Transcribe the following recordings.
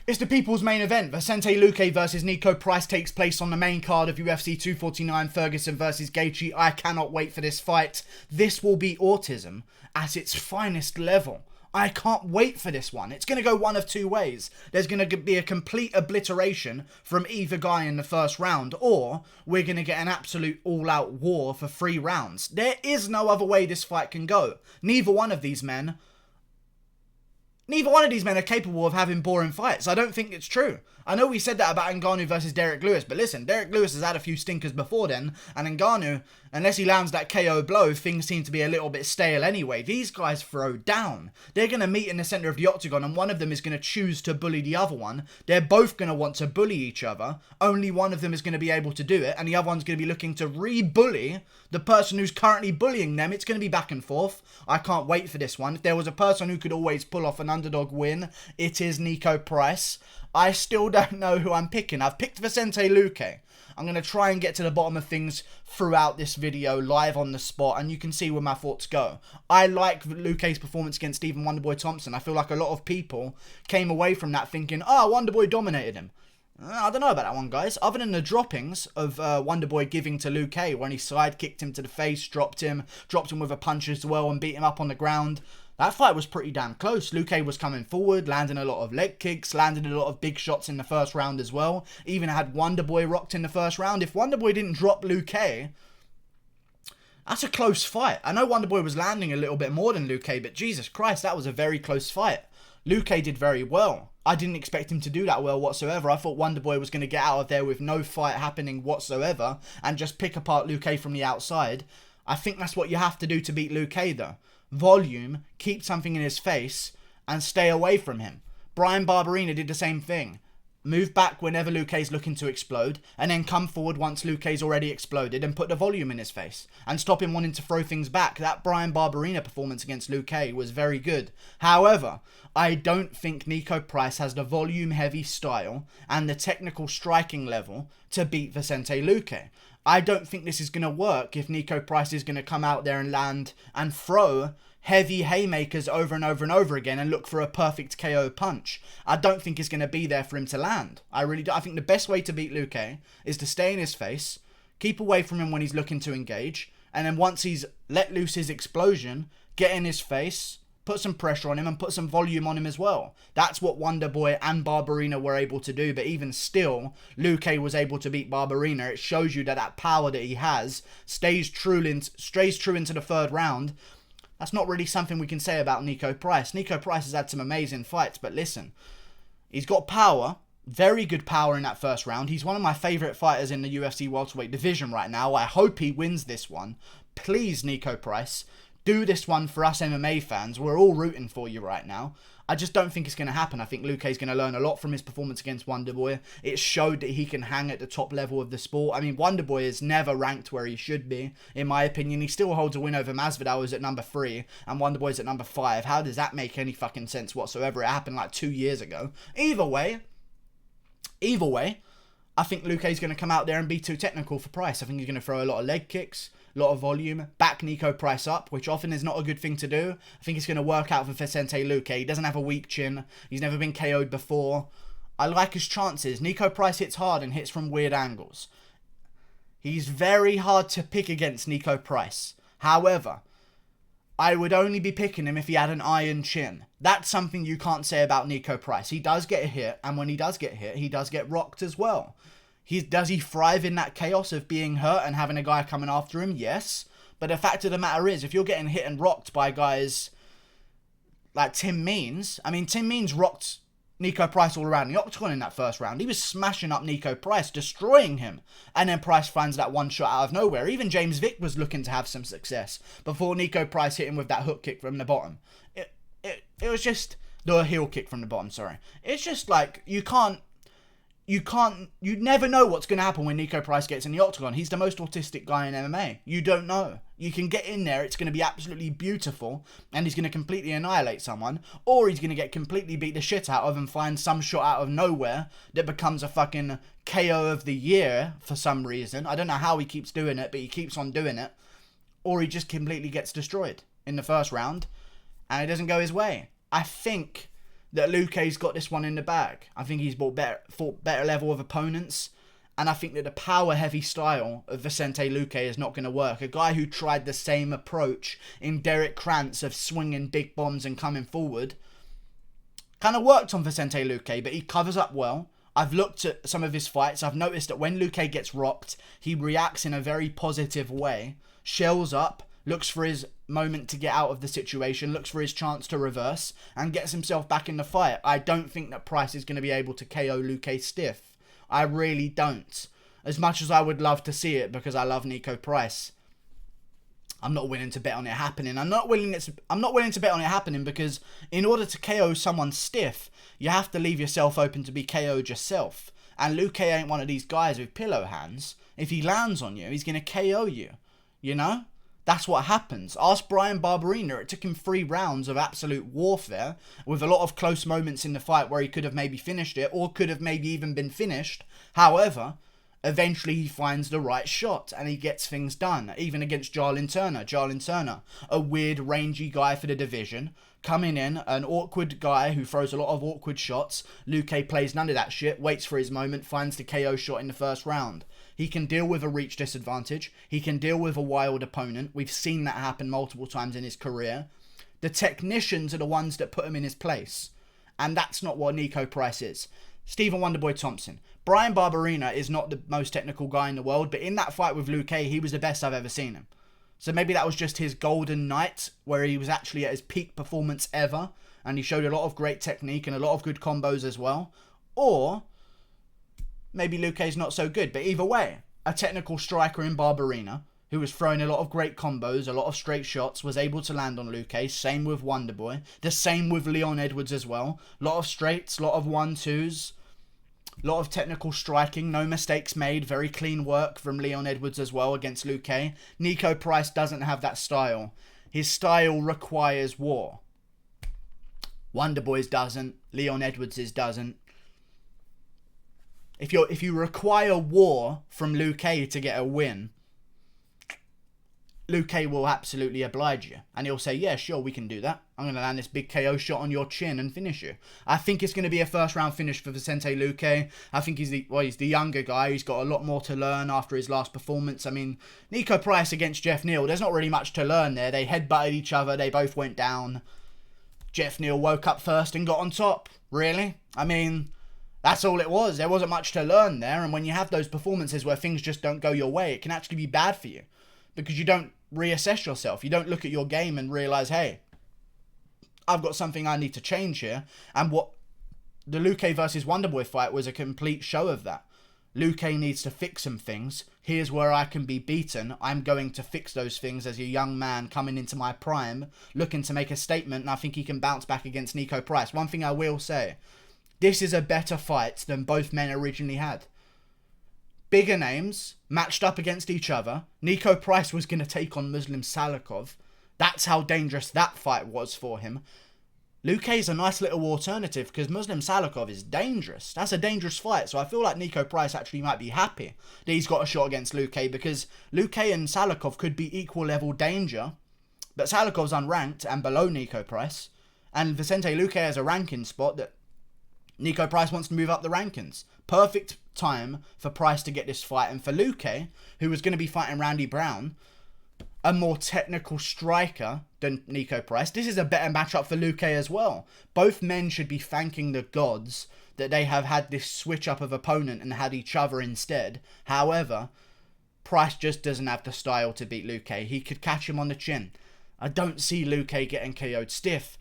It's the people's main event. Vicente Luque versus Niko Price takes place on the main card of UFC 249, Ferguson versus Gaethje. I cannot wait for this fight. This will be autism at its finest level. I can't wait for this one. It's going to go one of two ways. There's going to be a complete obliteration from either guy in the first round, or we're going to get an absolute all-out war for 3 rounds. There is no other way this fight can go. Neither one of these men are capable of having boring fights. I don't think it's true. I know we said that about Ngannou versus Derek Lewis, but listen, Derek Lewis has had a few stinkers before then, and Ngannou, unless he lands that KO blow, things seem to be a little bit stale anyway. These guys throw down. They're going to meet in the centre of the octagon, and one of them is going to choose to bully the other one. They're both going to want to bully each other. Only one of them is going to be able to do it, and the other one's going to be looking to re-bully the person who's currently bullying them. It's going to be back and forth. I can't wait for this one. If there was a person who could always pull off an underdog win, it is Niko Price. I still don't know who I'm picking. I've picked Vicente Luque. I'm going to try and get to the bottom of things throughout this video, live on the spot, and you can see where my thoughts go. I like Luque's performance against Stephen Wonderboy Thompson. I feel like a lot of people came away from that thinking, oh, Wonderboy dominated him. I don't know about that one, guys. Other than the droppings of Wonderboy giving to Luque when he side kicked him to the face, dropped him with a punch as well and beat him up on the ground. That fight was pretty damn close. Luque was coming forward, landing a lot of leg kicks, landing a lot of big shots in the first round as well. Even had Wonderboy rocked in the first round. If Wonderboy didn't drop Luque, that's a close fight. I know Wonderboy was landing a little bit more than Luque, but Jesus Christ, that was a very close fight. Luque did very well. I didn't expect him to do that well whatsoever. I thought Wonderboy was going to get out of there with no fight happening whatsoever and just pick apart Luque from the outside. I think that's what you have to do to beat Luque, though. Volume, keep something in his face, and stay away from him. Bryan Barberena did the same thing. Move back whenever Luque's looking to explode, and then come forward once Luque's already exploded and put the volume in his face, and stop him wanting to throw things back. That Bryan Barberena performance against Luque was very good. However, I don't think Niko Price has the volume-heavy style and the technical striking level to beat Vicente Luque. I don't think this is going to work if Niko Price is going to come out there and land and throw heavy haymakers over and over and over again and look for a perfect KO punch. I don't think it's going to be there for him to land. I really do. I think the best way to beat Luque is to stay in his face, keep away from him when he's looking to engage, and then once he's let loose his explosion, get in his face, put some pressure on him and put some volume on him as well. That's what Wonderboy and Barberena were able to do, but even still, Luque was able to beat Barberena. It shows you that that power that he has stays true into the third round. That's not really something we can say about Niko Price. Niko Price has had some amazing fights, but listen, he's got power, very good power in that first round. He's one of my favourite fighters in the UFC welterweight division right now. I hope he wins this one. Please, Niko Price, do this one for us MMA fans. We're all rooting for you right now. I just don't think it's going to happen. I think Luque's going to learn a lot from his performance against Wonderboy. It showed that he can hang at the top level of the sport. I mean, Wonderboy is never ranked where he should be, in my opinion. He still holds a win over Masvidal, who's at number 3, and Wonderboy's at number 5. How does that make any fucking sense whatsoever? It happened like 2 years ago. Either way, I think Luque's going to come out there and be too technical for Price. I think he's going to throw a lot of leg kicks, a lot of volume, back Niko Price up, which often is not a good thing to do. I think it's going to work out for Vicente Luque. He doesn't have a weak chin. He's never been KO'd before. I like his chances. Niko Price hits hard and hits from weird angles. He's very hard to pick against Niko Price. However, I would only be picking him if he had an iron chin. That's something you can't say about Niko Price. He does get hit, and when he does get hit, he does get rocked as well. Does he thrive in that chaos of being hurt and having a guy coming after him? Yes. But the fact of the matter is, if you're getting hit and rocked by guys like Tim Means, I mean, Tim Means rocked Niko Price all around the octagon in that first round. He was smashing up Niko Price, destroying him. And then Price finds that one shot out of nowhere. Even James Vick was looking to have some success before Niko Price hit him with that hook kick from the bottom. It was just the heel kick from the bottom, sorry. It's just like, you never know what's going to happen when Niko Price gets in the octagon. He's the most autistic guy in MMA. You don't know. You can get in there, it's going to be absolutely beautiful, and he's going to completely annihilate someone, or he's going to get completely beat the shit out of and find some shot out of nowhere that becomes a fucking KO of the year for some reason. I don't know how he keeps doing it, but he keeps on doing it. Or he just completely gets destroyed in the first round, and it doesn't go his way. I think that Luque's got this one in the bag. I think he's fought better level of opponents. And I think that the power-heavy style of Vicente Luque is not going to work. A guy who tried the same approach in Derek Krantz of swinging big bombs and coming forward kind of worked on Vicente Luque, but he covers up well. I've looked at some of his fights. I've noticed that when Luque gets rocked, he reacts in a very positive way, shells up, looks for his moment to get out of the situation, looks for his chance to reverse, and gets himself back in the fight. I don't think that Price is going to be able to KO Luque stiff. I really don't. As much as I would love to see it because I love Niko Price, I'm not willing to bet on it happening. I'm not willing to bet on it happening because in order to KO someone stiff, you have to leave yourself open to be KO'd yourself. And Luque ain't one of these guys with pillow hands. If he lands on you, he's going to KO you. You know? That's what happens. Ask Brian Barberena. It took him 3 rounds of absolute warfare with a lot of close moments in the fight where he could have maybe finished it or could have maybe even been finished. However, eventually he finds the right shot and he gets things done. Even against Jarlin Turner. Jarlin Turner, a weird rangy guy for the division. Coming in, an awkward guy who throws a lot of awkward shots. Luque plays none of that shit, waits for his moment, finds the KO shot in the first round. He can deal with a reach disadvantage. He can deal with a wild opponent. We've seen that happen multiple times in his career. The technicians are the ones that put him in his place. And that's not what Niko Price is. Stephen Wonderboy Thompson. Brian Barberena is not the most technical guy in the world, but in that fight with Luque, he was the best I've ever seen him. So maybe that was just his golden night, where he was actually at his peak performance ever, and he showed a lot of great technique and a lot of good combos as well. Or maybe Luque's not so good, but either way, a technical striker in Barberena, who was throwing a lot of great combos, a lot of straight shots, was able to land on Luque. Same with Wonderboy. The same with Leon Edwards as well. A lot of straights, a lot of 1-2s. A lot of technical striking, no mistakes made, very clean work from Leon Edwards as well against Luque. Niko Price doesn't have that style. His style requires war. Wonderboy's doesn't, Leon Edwards' doesn't. If you require war from Luque to get a win, Luque will absolutely oblige you. And he'll say, yeah, sure, we can do that. I'm going to land this big KO shot on your chin and finish you. I think it's going to be a first round finish for Vicente Luque. I think he's the younger guy. He's got a lot more to learn after his last performance. I mean, Niko Price against Jeff Neal, there's not really much to learn there. They headbutted each other. They both went down. Jeff Neal woke up first and got on top. Really? I mean, that's all it was. There wasn't much to learn there. And when you have those performances where things just don't go your way, it can actually be bad for you. Because you don't reassess yourself. You don't look at your game and realise, hey, I've got something I need to change here. And what the Luque versus Wonderboy fight was a complete show of that. Luque needs to fix some things. Here's where I can be beaten. I'm going to fix those things as a young man coming into my prime, looking to make a statement, and I think he can bounce back against Niko Price. One thing I will say, this is a better fight than both men originally had. Bigger names matched up against each other. Niko Price was going to take on Muslim Salikov. That's how dangerous that fight was for him. Luque's a nice little alternative because Muslim Salikov is dangerous. That's a dangerous fight. So I feel like Niko Price actually might be happy that he's got a shot against Luque because Luque and Salikov could be equal level danger. But Salikov's unranked and below Niko Price. And Vicente Luque has a ranking spot that Niko Price wants to move up the rankings. Perfect time for Price to get this fight. And for Luque, who was going to be fighting Randy Brown, a more technical striker than Niko Price, this is a better matchup for Luque as well. Both men should be thanking the gods that they have had this switch up of opponent and had each other instead. However, Price just doesn't have the style to beat Luque. He could catch him on the chin. I don't see Luque getting KO'd stiff.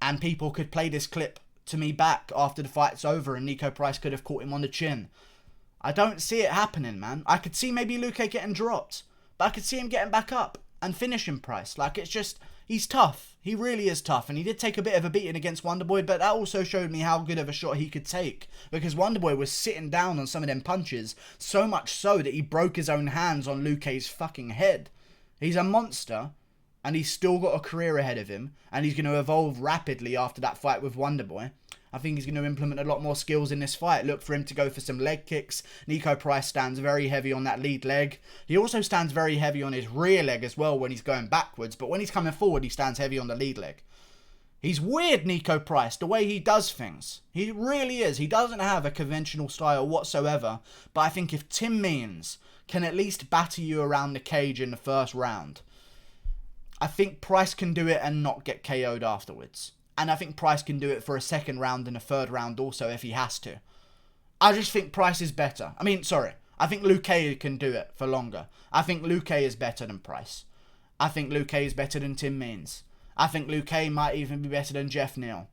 And people could play this clip to me back after the fight's over and Niko Price could have caught him on the chin. I don't see it happening, man. I could see maybe Luque getting dropped, but I could see him getting back up and finishing Price. Like, it's just, he's tough. He really is tough. And he did take a bit of a beating against Wonderboy, but that also showed me how good of a shot he could take. Because Wonderboy was sitting down on some of them punches, so much so that he broke his own hands on Luque's fucking head. He's a monster, and he's still got a career ahead of him, and he's going to evolve rapidly after that fight with Wonderboy. I think he's going to implement a lot more skills in this fight. Look for him to go for some leg kicks. Niko Price stands very heavy on that lead leg. He also stands very heavy on his rear leg as well when he's going backwards. But when he's coming forward, he stands heavy on the lead leg. He's weird, Niko Price, the way he does things. He really is. He doesn't have a conventional style whatsoever. But I think if Tim Means can at least batter you around the cage in the first round, I think Price can do it and not get KO'd afterwards. And I think Price can do it for a second round and a third round also if he has to. I just think Price is better. I think Luque can do it for longer. I think Luque is better than Price. I think Luque is better than Tim Means. I think Luque might even be better than Jeff Neal.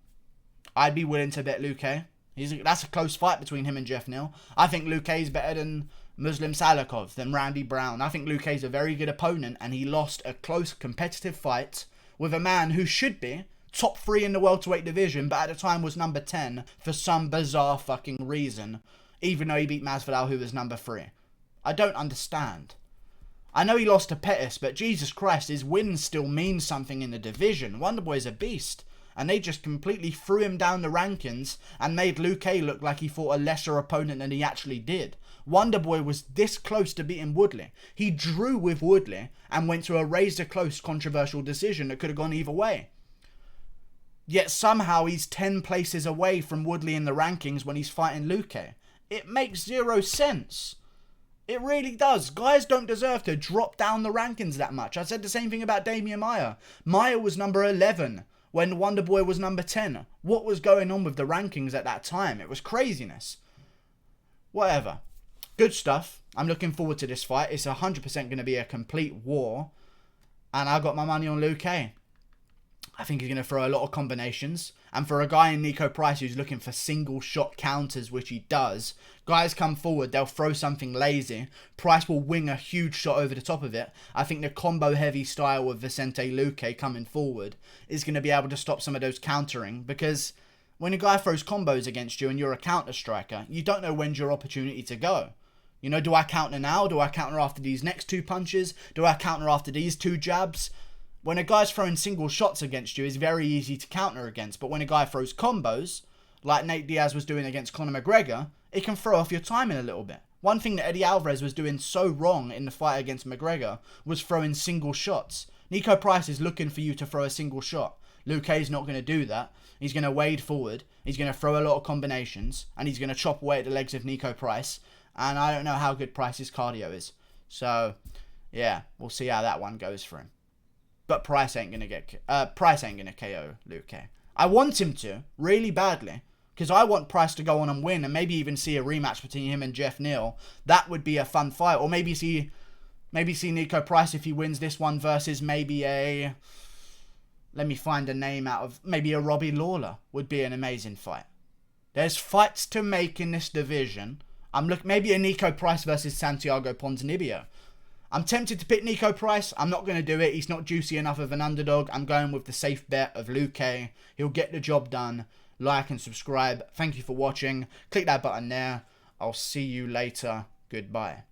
I'd be willing to bet Luque. That's a close fight between him and Jeff Neal. I think Luque is better than Muslim Salikov, than Randy Brown. I think Luque is a very good opponent, and he lost a close competitive fight with a man who should be top 3 in the welterweight division, but at the time was number 10 for some bizarre fucking reason, even though he beat Masvidal, who was number 3. I don't understand. I know he lost to Pettis, but Jesus Christ, his wins still mean something in the division. Wonderboy's a beast. And they just completely threw him down the rankings and made Luque look like he fought a lesser opponent than he actually did. Wonderboy was this close to beating Woodley. He drew with Woodley and went to a razor-close controversial decision that could have gone either way. Yet somehow he's 10 places away from Woodley in the rankings when he's fighting Luque. It makes zero sense. It really does. Guys don't deserve to drop down the rankings that much. I said the same thing about Damian Maia. Maia was number 11 when Wonderboy was number 10. What was going on with the rankings at that time? It was craziness. Whatever. Good stuff. I'm looking forward to this fight. It's 100% going to be a complete war. And I got my money on Luque. I think he's going to throw a lot of combinations. And for a guy in Niko Price who's looking for single shot counters, which he does, guys come forward, they'll throw something lazy. Price will wing a huge shot over the top of it. I think the combo heavy style of Vicente Luque coming forward is going to be able to stop some of those countering, because when a guy throws combos against you and you're a counter striker, you don't know when's your opportunity to go. You know, do I counter now? Do I counter after these next 2 punches? Do I counter after these 2 jabs? When a guy's throwing single shots against you, it's very easy to counter against. But when a guy throws combos, like Nate Diaz was doing against Conor McGregor, it can throw off your timing a little bit. One thing that Eddie Alvarez was doing so wrong in the fight against McGregor was throwing single shots. Niko Price is looking for you to throw a single shot. Luque's not going to do that. He's going to wade forward. He's going to throw a lot of combinations. And he's going to chop away at the legs of Niko Price. And I don't know how good Price's cardio is. So, yeah, we'll see how that one goes for him. But Price ain't gonna KO Luque. I want him to really badly, because I want Price to go on and win, and maybe even see a rematch between him and Jeff Neal. That would be a fun fight, or maybe see Niko Price if he wins this one versus maybe a. Let me find a name out of maybe a Robbie Lawler would be an amazing fight. There's fights to make in this division. Maybe a Niko Price versus Santiago Ponzinibbio. I'm tempted to pick Niko Price. I'm not going to do it. He's not juicy enough of an underdog. I'm going with the safe bet of Luque. He'll get the job done. Like and subscribe. Thank you for watching. Click that button there. I'll see you later. Goodbye.